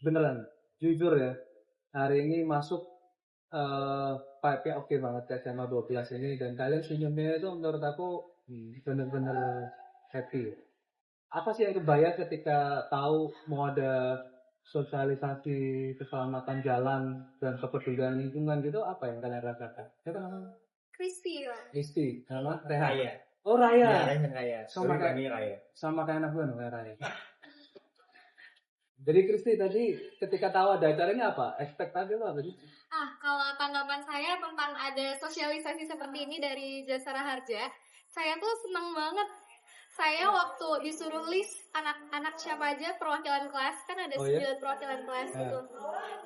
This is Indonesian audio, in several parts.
beneran jujur ya, hari ini masuk vibe-nya oke banget ke SMA 12 ini, dan kalian senyumnya itu menurut aku bener-bener happy. Apa sih yang kebayang ketika tahu mau ada sosialisasi keselamatan jalan dan kepedulian lingkungan gitu, apa yang kalian rasakan? Ya kan namanya Kristi lah. Isti, nama Raya. Oh Raya. Iya, Raya. Sama kayak Raya. sama kayak anak gue namanya Raya. Jadi Kristi tadi ketika tahu ada acara ini apa? Ekspektasi lo apa sih? Kalau tanggapan saya tentang ada sosialisasi seperti ini dari Jasara Harja, saya tuh senang banget. Saya waktu disuruh list anak-anak siapa aja perwakilan kelas, kan ada 9 perwakilan kelas gitu.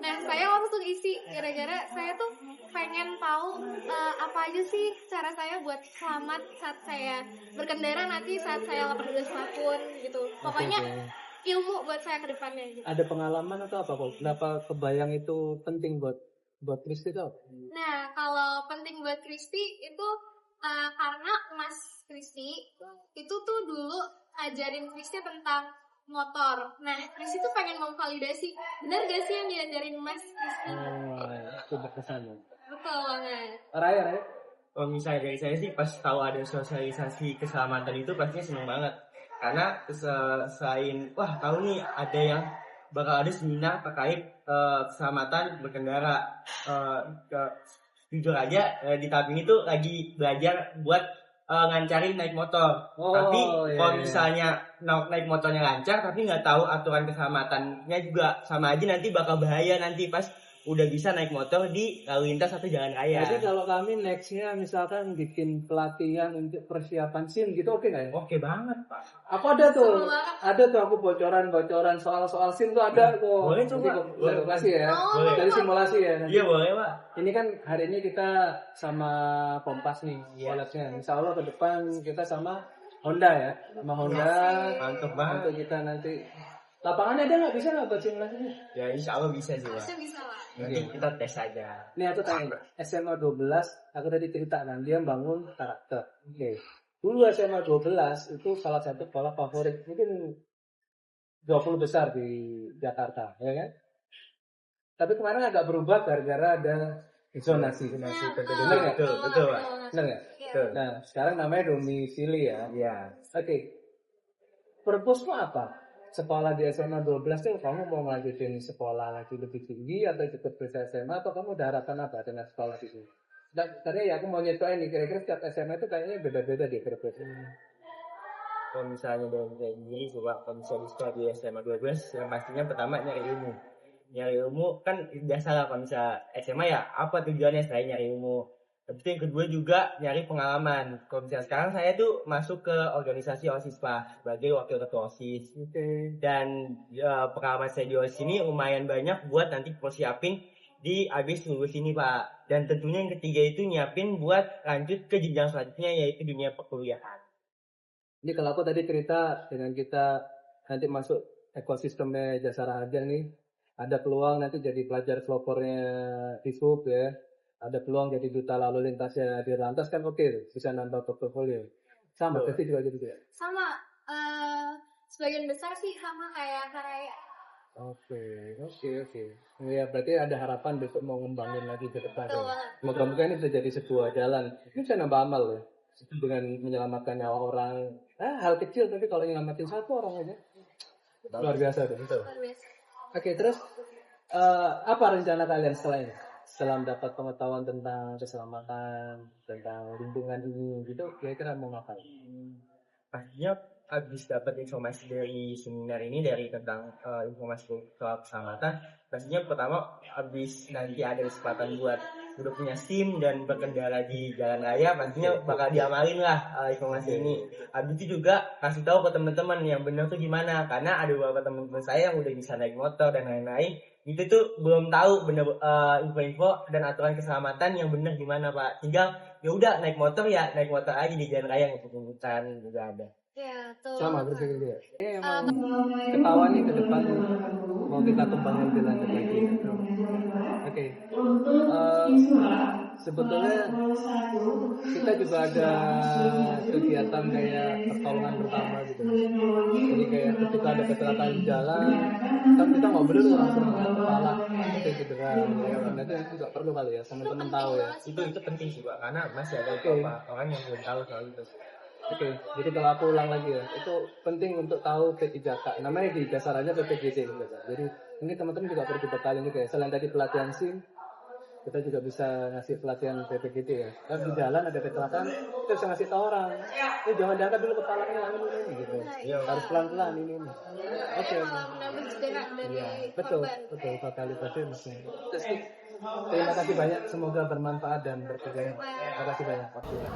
Nah, saya langsung isi gara-gara saya tuh pengen tahu apa aja sih cara saya buat selamat saat saya berkendara nanti saat saya 18 tahun gitu. Pokoknya ilmu buat saya ke depannya gitu. Ada pengalaman atau apa kok? Kenapa kebayang itu penting buat Kristi tuh? Nah, kalau penting buat Kristi itu karena Mas Kristi itu tuh dulu ajarin Kristi tentang motor. Nah, Kristi tuh pengen memvalidasi, benar gak sih yang diajarin Mas Kristi? Itu berkesan. Betul banget. Raya. Kalau misalnya dari saya sih pas tahu ada sosialisasi keselamatan itu pastinya seneng banget. Karena selain tahu nih ada yang bakal ada seminar terkait keselamatan berkendara. Jujur aja di tahap ini tuh lagi belajar buat ngancarin naik motor. Tapi kalau misalnya naik motornya lancar tapi nggak tahu aturan keselamatannya juga, sama aja nanti bakal bahaya nanti pas udah bisa naik motor di lalu lintas atau jalan raya. Jadi kalau kami nextnya misalkan bikin pelatihan untuk persiapan SIM gitu, oke nggak ya? Oke banget Pak. Aku ada tuh aku bocoran soal SIM tuh ada kok. Boleh coba. Boleh kasih ya. Boleh. Dari simulasi ya. Nanti. Iya boleh Pak. Ini kan hari ini kita sama Kompas nih, collabnya. Insya Allah ke depan kita sama Honda ya, sama Honda. Mantap banget. Untuk kita nanti. Lapangannya ada nggak, bisa nggak buat simulasinya? Ya insya Allah bisa sih Pak. Bisa lah. Nanti kita tes aja. Ini aku tanya, SMA 12, aku tadi ceritakan dia bangun karakter. Oke. Dulu SMA 12 itu salah satu sekolah favorit, mungkin 20 besar di Jakarta, ya kan? Tapi kemarin agak berubah gara-gara ada zonasi. Benar nggak? Betul Pak. Benar nggak? Nah, sekarang namanya domisili ya. Iya. Oke. Purpose-mu apa? Sekolah di SMA 12 tuh kamu mau melanjutin sekolah lagi lebih tinggi atau ikut ke SMA, atau kamu udah harapan apa dengan sekolah di sini? Tadi ya aku mau nyesuaiin nih, kira-kira setiap SMA itu kayaknya beda-beda dia kira-kira. Kalau misalnya dari saya sendiri coba kalau misalnya di sekolah di SMA 12 yang pastinya pertama nyari ilmu kan biasa lah. Kalau misalnya SMA ya apa tujuannya selain nyari ilmu. Tapi yang kedua juga nyari pengalaman. Kalau misalnya sekarang saya tuh masuk ke organisasi OSIS Pak sebagai wakil ketua OSIS. Dan pengalaman saya di OSIS ini lumayan banyak buat nanti persiapin di abis lulus ini Pak. Dan tentunya yang ketiga itu nyiapin buat lanjut ke jenjang selanjutnya yaitu dunia perkuliahan. Ini kalau aku tadi cerita dengan kita nanti masuk ekosistemnya Jasara Harja nih, ada peluang nanti jadi pelajar pelopornya di FUB ya. Ada peluang jadi duta lalu lintasnya di lantas kan, oke, bisa nambah portofolio. Sama, pasti juga gitu ya. Sama, sebagian besar sih sama kayak Raya. Oke. Ya berarti ada harapan besok mau ngembangin lagi ke depan. Moga-moga ini bisa jadi sebuah jalan. Ini bisa nambah amal ya, dengan menyelamatkan nyawa orang. Hal kecil tapi kalau nyelamatin satu orang aja luar biasa tuh. Oke, terus apa rencana kalian setelah ini? Setelah mendapat pengetahuan tentang keselamatan, tentang lingkungan ini gitu, kira-kira mau ngapain? Pastinya habis dapat informasi dari seminar ini, dari tentang informasi soal keselamatan, pastinya pertama habis nanti ada kesempatan buat udah punya SIM dan berkendara di jalan raya, pastinya bakal diamalin lah informasi ini. Habis itu juga kasih tahu ke teman-teman yang benar tuh gimana, karena ada beberapa teman-teman saya yang udah bisa naik motor dan lain-lain. Itu tuh belum tahu bener info-info dan aturan keselamatan yang benar gimana Pak. Tinggal ya udah naik motor aja di jalan raya, ngikut-ngikutan juga ada. Ya, tuh. Sama berpikir dia. Ini emang ketawa nih ke depan mau kita kembangin lebih lanjut lagi. Oke. sebetulnya kita juga ada kegiatan kayak pertolongan pertama gitu. Jadi kayak ketika ada kecelakaan di jalan, kan kita ngobrol tuh langsung kepala kayak gitu kan. Nah, itu juga perlu kali ya teman-teman tahu ya. Itu penting sih Pak, karena masih ada Oke. beberapa orang yang belum tahu soal itu. Oke, jadi kalau aku ulang lagi ya, itu penting untuk tahu P3K. Namanya di dasarnya PPGC gitu. Jadi mungkin teman-teman juga perlu berkali juga ya. Selain tadi pelatihan SIM, kita juga bisa ngasih pelatihan PPGT ya. Kan di jalan ada kecelakaan, kita bisa ngasih tahu orang, jangan diangkat dulu kepalanya ini gitu. Iya. Harus pelan-pelan ini. Oke. Malah menambah cedera dari Iya, betul, korban. betul. Fatalitasnya maksudnya. Terima kasih banyak, semoga bermanfaat dan berkelanjutan. Terima kasih banyak waktunya.